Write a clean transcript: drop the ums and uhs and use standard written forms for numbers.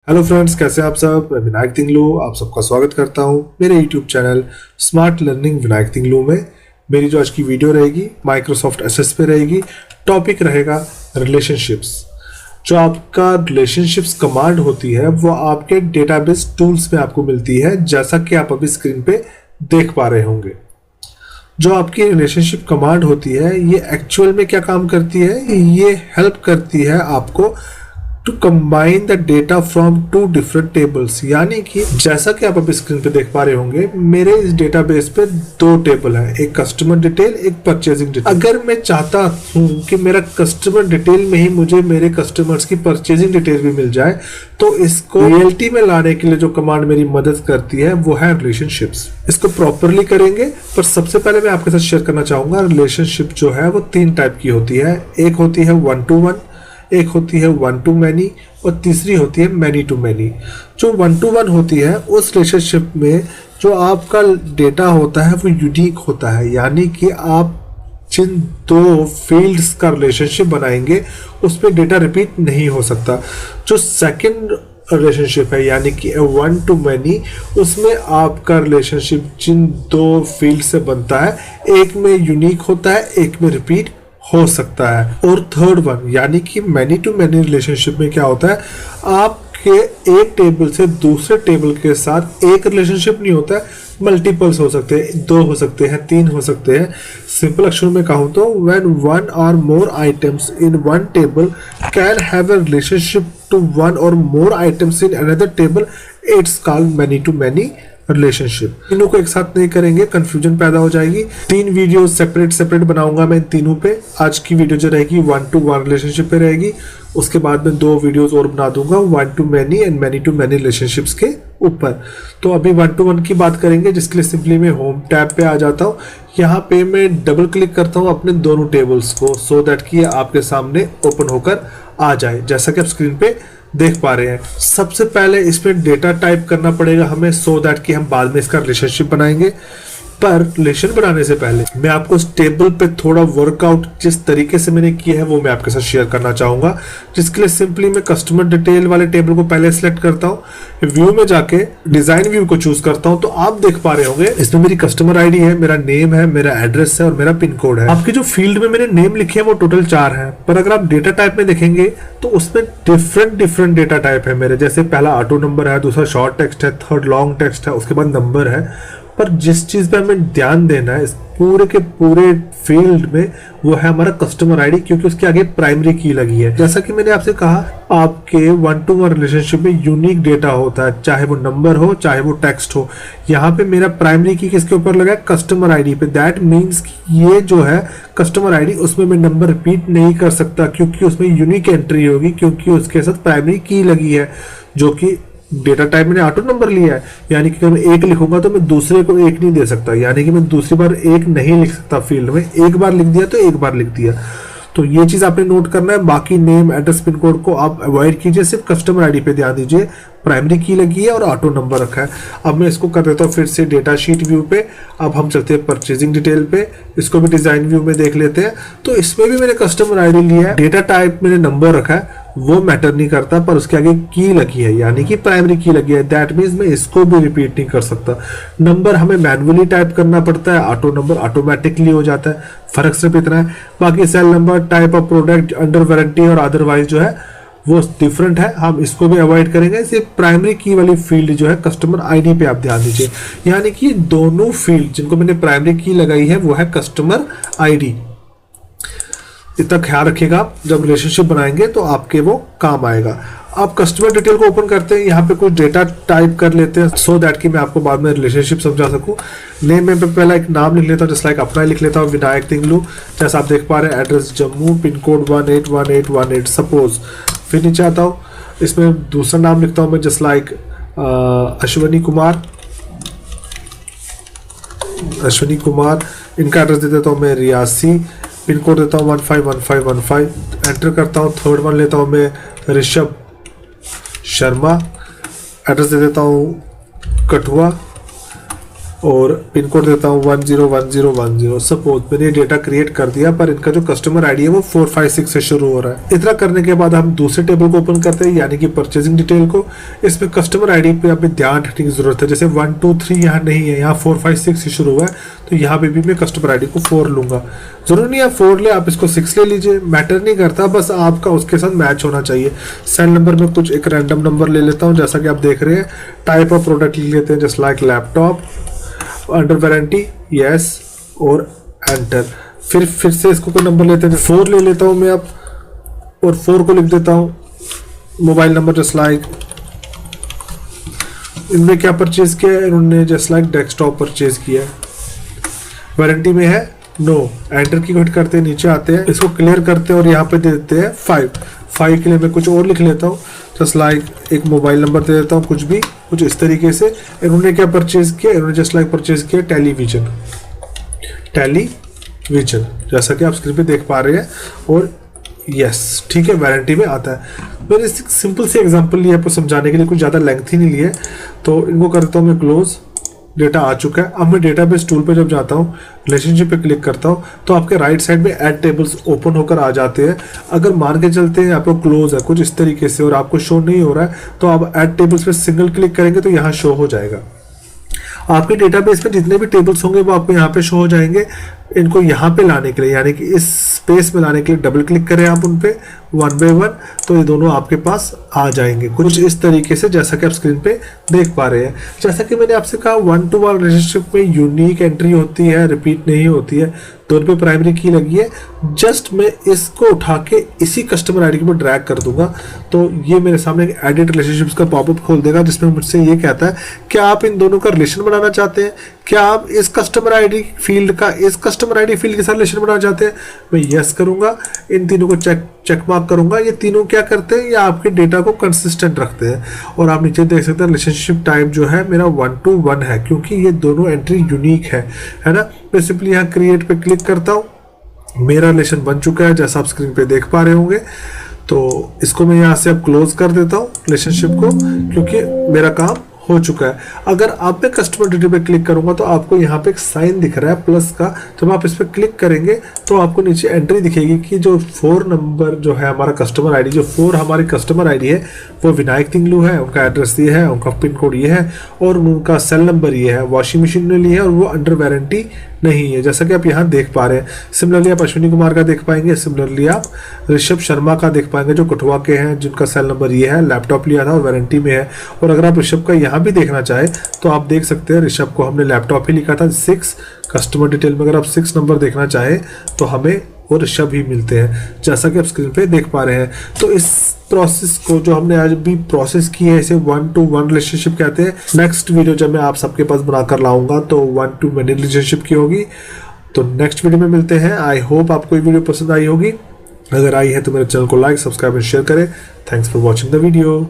Hello friends, कैसे हैं आप सब। मैं विनायक तिंगलू आप सबका स्वागत करता हूं मेरे YouTube channel smart learning Vinayak Tinglu में। मेरी जो आज की वीडियो रहेगी माइक्रोसॉफ्ट एसेस पे रहेगी। टॉपिक रहेगा रिलेशनशिप्स। जो आपका रिलेशनशिप्स कमांड होती है वो आपके डेटाबेस टूल्स में आपको मिलती है, जैसा कि आप अभी स्क्रीन पे देख पा रहे होंगे। जो आपकी रिलेशनशिप कमांड होती है ये एक्चुअल में क्या काम करती है, ये हेल्प करती है आपको to combine the data from two different tables. यानी कि जैसा कि आप अभी स्क्रीन पे देख पा रहे होंगे, मेरे इस डेटाबेस पे दो टेबल है, एक कस्टमर डिटेल, एक परचेजिंग डिटेल। अगर मैं चाहता हूं कि मेरा कस्टमर डिटेल में ही मुझे मेरे कस्टमर्स की परचेजिंग डिटेल भी मिल जाए, तो इसको रियलिटी में लाने के लिए जो कमांड मेरी मदद करती है वो है रिलेशनशिप्स। इसको प्रॉपरली करेंगे, पर सबसे पहले मैं आपके साथ शेयर करना चाहूंगा रिलेशनशिप जो है वो तीन टाइप की होती है। एक होती है 1 to 1, एक होती है 1 to many और तीसरी होती है many to many। जो 1 to 1 होती है उस रिलेशनशिप में जो आपका डेटा होता है वो यूनिक होता है, यानी कि आप जिन दो फील्ड्स का रिलेशनशिप बनाएंगे उसमें डेटा रिपीट नहीं हो सकता। जो सेकंड रिलेशनशिप है यानी कि 1 to many, उसमें आपका रिलेशनशिप जिन दो फील्ड से बनता है, एक में यूनिक होता है, एक में रिपीट हो सकता है। और थर्ड वन यानी कि मैनी टू मैनी रिलेशनशिप में क्या होता है, आपके एक टेबल से दूसरे टेबल के साथ एक रिलेशनशिप नहीं होता है, मल्टीपल्स हो सकते हैं, 2 हो सकते हैं, 3 हो सकते हैं। सिंपल अक्षरों में कहूँ तो when 1 or more items in one table can have a relationship to 1 or more items in another table, it's called many to many relationship. तीनों को एक साथ नहीं करेंगे, कंफ्यूजन पैदा हो जाएगी। 3 वीडियो सेपरेट बनाऊंगा मैं तीनों पे। आज की वीडियो जो रहेगी 1 to 1 रिलेशनशिप पे रहेगी, उसके बाद में 2 वीडियोस और बना दूंगा 1 to many and many to many relationships के ऊपर। तो अभी 1 to 1 की बात करेंगे, जिसके लिए सिंपली मैं होम टैब पे आ जाता हूँ। यहाँ पे मैं डबल क्लिक करता हूँ अपने दोनों टेबल्स को, सो दैट कि आपके सामने ओपन होकर आ जाए, जैसा कि आप स्क्रीन पे देख पा रहे हैं। सबसे पहले इसमें डेटा टाइप करना पड़ेगा हमें, सो दैट कि हम बाद में इसका रिलेशनशिप बनाएंगे। पर रिलेशन बनाने से पहले मैं आपको इस टेबल पे थोड़ा वर्कआउट जिस तरीके से मैंने किया है वो मैं आपके साथ शेयर करना चाहूंगा, जिसके लिए सिंपली मैं कस्टमर डिटेल वाले टेबल को पहले सिलेक्ट करता हूँ। व्यू में जाके डिजाइन व्यू को चूज करता हूँ, तो आप देख पा रहे होंगे इसमें मेरी कस्टमर आईडी है, मेरा नेम है, मेरा एड्रेस है और मेरा पिन कोड है। आपके जो फील्ड में मैंने नेम लिखे हैं वो टोटल 4 है, पर अगर आप डेटा टाइप में देखेंगे तो उसमें डिफरेंट डेटा टाइप है मेरे। जैसे पहला ऑटो नंबर है, दूसरा शॉर्ट टेक्स्ट है, थर्ड लॉन्ग टेक्स्ट है, उसके बाद नंबर है। पर जिस चीज पे हमें ध्यान देना है इस पूरे के पूरे फील्ड में वो है हमारा कस्टमर आईडी, क्योंकि उसके आगे प्राइमरी की लगी है। जैसा कि मैंने आपसे कहा, आपके 1 to 1 रिलेशनशिप में यूनिक डेटा होता है, चाहे वो नंबर हो चाहे वो टेक्स्ट हो। यहाँ पे मेरा प्राइमरी की किसके ऊपर लगा है, कस्टमर आईडी पे। दैट मीन्स कि ये जो है कस्टमर आईडी, उसमें मैं नंबर रिपीट नहीं कर सकता, क्योंकि उसमें यूनिक एंट्री होगी, क्योंकि उसके साथ प्राइमरी की लगी है, जो कि डेटा टाइप मैंने ऑटो नंबर लिया है। यानी कि अगर मैं 1 लिखूंगा तो मैं दूसरे को 1 नहीं दे सकता, यानी कि मैं दूसरी बार 1 नहीं लिख सकता फील्ड में। एक बार लिख दिया तो एक बार लिख दिया। तो ये चीज आपने नोट करना है। बाकी नेम, एड्रेस, पिन कोड को आप अवॉइड कीजिए, सिर्फ कस्टमर आईडी पे ध्यान दीजिए। प्राइमरी की लगी है और ऑटो नंबर रखा है। अब मैं इसको कर देता हूँ फिर से डेटा शीट व्यू पे। अब हम चलते हैं परचेजिंग डिटेल पे, इसको भी डिजाइन व्यू में देख लेते हैं। तो इसमें भी मैंने कस्टमर आईडी लिया है, डेटा टाइप मैंने नंबर रखा है, वो मैटर नहीं करता, पर उसके आगे की लगी है, यानी कि प्राइमरी की लगी है। दैट मीन्स मैं इसको भी रिपीट नहीं कर सकता। नंबर हमें मैन्युअली टाइप करना पड़ता है, ऑटो नंबर ऑटोमेटिकली हो जाता है। फर्क सिर्फ इतना है। बाकी sale number, type of product, under warranty और अदरवाइज जो है वो डिफरेंट है, हम इसको भी अवॉइड करेंगे। सिर्फ प्राइमरी की वाली फील्ड जो है कस्टमर आईडी पे आप ध्यान दीजिए, यानी कि दोनों फील्ड जिनको मैंने प्राइमरी की लगाई है वो है कस्टमर आईडी। इतना ख्याल रखिएगा, जब रिलेशनशिप बनाएंगे तो आपके वो काम आएगा। आप कस्टमर डिटेल को ओपन करते हैं, यहाँ पे कुछ डेटा टाइप कर लेते हैं, सो दैट कि मैं आपको बाद में रिलेशनशिप समझा सकूं। नेम में पहला एक नाम लिख लेता हूँ, जैसे लाइक अपना ही लिख लेता हूँ, विनायक तिंगलू। जैसा आप देख पा रहे हैं, address Jammu, pin code 181818 suppose. फिर नीचे आता हूँ, इसमें दूसरा नाम लिखता हूँ मैं, जस्ट लाइक अश्वनी कुमार। इनका एड्रेस दे देता हूँ मैं रियासी, पिन कोड देता हूँ 151515। एंटर करता हूँ। थर्ड वन लेता हूँ मैं ऋषभ शर्मा, एड्रेस दे देता हूँ कठुआ। और पिन कोड देता हूँ 101010। सपोज मैंने ये डेटा क्रिएट कर दिया, पर इनका जो कस्टमर आईडी है वो 456 से शुरू हो रहा है। इतना करने के बाद हम दूसरे टेबल को ओपन करते हैं, यानी कि परचेजिंग डिटेल को। इसमें कस्टमर आईडी पे हमें ध्यान रखने की जरूरत है। जैसे 1 2 3 यहाँ नहीं है, यहाँ 456 से शुरू हुआ है, तो यहाँ पे भी मैं कस्टमर आईडी को 4 लूंगा। जरूरी नहीं है 4 ले, आप इसको 6 ले लीजिए, मैटर नहीं करता, बस आपका उसके साथ मैच होना चाहिए। सेल नंबर में कुछ एक रैंडम नंबर ले लेता हूँ, जैसा कि आप देख रहे हैं। टाइप ऑफ प्रोडक्ट लिख लेते हैं, just like laptop, under warranty, yes और एंटर। फिर से इसको कोई नंबर लेते हैं, 4 ले लेता हूँ मैं अब, और 4 को लिख देता हूँ। मोबाइल नंबर जस्ट लाइक, इनमें क्या परचेज किया है इन्होंने, जस्ट लाइक डेस्कटॉप परचेज किया है। वारंटी में है नो, एंटर की हिट करते हैं, नीचे आते हैं, इसको क्लियर करते हैं और यहाँ पे दे देते हैं 5 के लिए मैं कुछ और लिख लेता हूँ, जस्ट लाइक एक मोबाइल नंबर दे देता हूँ, कुछ भी कुछ इस तरीके से। इन्होंने क्या परचेज किया, इन्होंने जस्ट लाइक परचेज किया टेलीविजन, जैसा कि आप स्क्रीन पे देख पा रहे हैं। और यस, ठीक है, वारंटी में आता है। मैंने सिंपल सी एग्जांपल लिया आपको समझाने के लिए, कुछ ज़्यादा लेंथी नहीं लिया, तो इनको करता हूँ मैं क्लोज। डेटा आ चुका है। अब मैं डेटाबेस टूल पे जब जाता हूँ, रिलेशनशिप पे क्लिक करता हूँ, तो आपके राइट साइड में ऐड टेबल्स ओपन होकर आ जाते हैं। अगर मान के चलते हैं आपको क्लोज है कुछ इस तरीके से और आपको शो नहीं हो रहा है, तो आप ऐड टेबल्स पे सिंगल क्लिक करेंगे तो यहाँ शो हो जाएगा। आपके डेटाबेस में जितने भी टेबल्स होंगे वो आपको यहाँ पे शो हो जाएंगे। इनको यहाँ पे लाने के लिए, यानी कि इस स्पेस में लाने के लिए डबल क्लिक करें आप उन पे 1 बाय 1, तो ये दोनों आपके पास आ जाएंगे कुछ इस तरीके से, जैसा कि आप स्क्रीन पे देख पा रहे हैं। जैसा कि मैंने आपसे कहा, 1-to-1 रिलेशनशिप में यूनिक एंट्री होती है, रिपीट नहीं होती है। दोनों पे प्राइमरी की लगी है। जस्ट मैं इसको उठा के इसी कस्टमर आईडी के ऊपर ड्रैग कर दूंगा, तो ये मेरे सामने एक एडिट रिलेशनशिप्स का पॉपअप खोल देगा, जिसमें मुझसे ये कहता है क्या आप इन दोनों का रिलेशन बनाना चाहते हैं, क्या आप इस कस्टमर आईडी फील्ड का इस कस्टमर आईडी फील्ड के साथ रिलेशन बनाना चाहते हैं। मैं यस करूंगा, इन तीनों को चेक मार्क करूंगा। ये तीनों क्या करते हैं, ये आपके डेटा को कंसिस्टेंट रखते हैं। और आप नीचे देख सकते हैं रिलेशनशिप टाइप जो है मेरा 1-to-1 है, क्योंकि ये दोनों एंट्री यूनिक है ना। मैं सिंपली यहाँ क्रिएट पे क्लिक करता हूँ, मेरा रिलेशन बन चुका है, जैसा आप स्क्रीन पे देख पा रहे होंगे। तो इसको मैं यहाँ से अब क्लोज कर देता हूँ रिलेशनशिप को, क्योंकि मेरा काम हो चुका है। अगर आप मैं कस्टमर डिटेल पे क्लिक करूंगा तो आपको यहाँ पे एक साइन दिख रहा है प्लस का, जब आप इस पर क्लिक करेंगे तो आपको नीचे एंट्री दिखेगी कि जो 4 नंबर जो है हमारा कस्टमर आईडी, जो 4 हमारी कस्टमर आईडी है वो विनायक तिंगलू है, उनका एड्रेस ये है, उनका पिन कोड ये है और उनका सेल नंबर ये है। वॉशिंग मशीन ने ली है और वो अंडर वारंटी नहीं है, जैसा कि आप यहाँ देख पा रहे हैं। सिमिलरली आप अश्विनी कुमार का देख पाएंगे, सिमिलरली आप ऋषभ शर्मा का देख पाएंगे जो कठुआ के हैं, जिनका सेल नंबर ये है, लैपटॉप लिया था और वारंटी में है। और अगर आप ऋषभ का यहाँ भी देखना चाहे तो आप देख सकते हैं, ऋषभ को हमने लैपटॉप ही लिखा था 6। कस्टमर डिटेल में अगर आप 6 नंबर देखना चाहे तो हमें वो ऋषभ ही मिलते हैं, जैसा कि आप स्क्रीन पे देख पा रहे हैं। तो इस प्रोसेस को जो हमने आज भी प्रोसेस की है, इसे 1-to-1 रिलेशनशिप कहते हैं। नेक्स्ट वीडियो जब मैं आप सबके पास बनाकर लाऊंगा तो 1-to-many रिलेशनशिप की होगी। तो नेक्स्ट वीडियो में मिलते हैं। आई होप आपको ये वीडियो पसंद आई होगी। अगर आई है तो मेरे चैनल को लाइक, सब्सक्राइब और शेयर करें। Thanks for watching the video.